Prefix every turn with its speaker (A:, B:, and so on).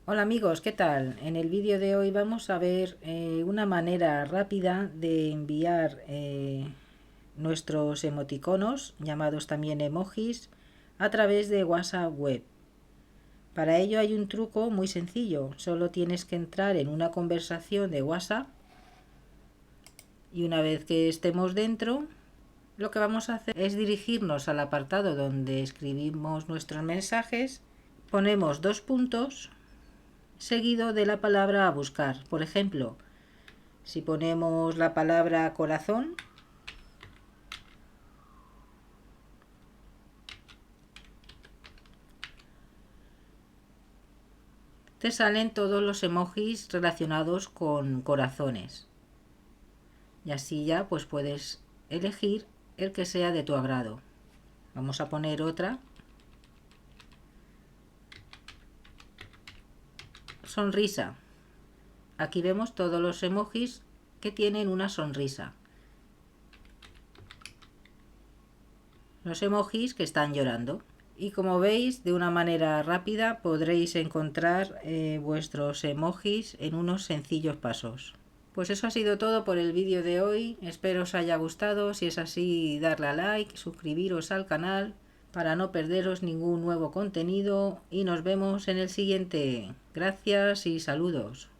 A: Hola amigos, ¿qué tal? En el vídeo de hoy vamos a ver una manera rápida de enviar nuestros emoticonos, llamados también emojis, a través de WhatsApp web. Para ello hay un truco muy sencillo, solo tienes que entrar en una conversación de WhatsApp y una vez que estemos dentro, lo que vamos a hacer es dirigirnos al apartado donde escribimos nuestros mensajes, ponemos dos puntos seguido de la palabra a buscar. Por ejemplo, si ponemos la palabra corazón, te salen todos los emojis relacionados con corazones. Y así ya pues puedes elegir el que sea de tu agrado. Vamos a poner otra. Sonrisa. Aquí vemos todos los emojis que tienen una sonrisa. Los emojis que están llorando. Y como veis, de una manera rápida podréis encontrar vuestros emojis en unos sencillos pasos. Pues eso ha sido todo por el vídeo de hoy. Espero os haya gustado. Si es así, darle a like, suscribiros al canal para no perderos ningún nuevo contenido y nos vemos en el siguiente. Gracias y saludos.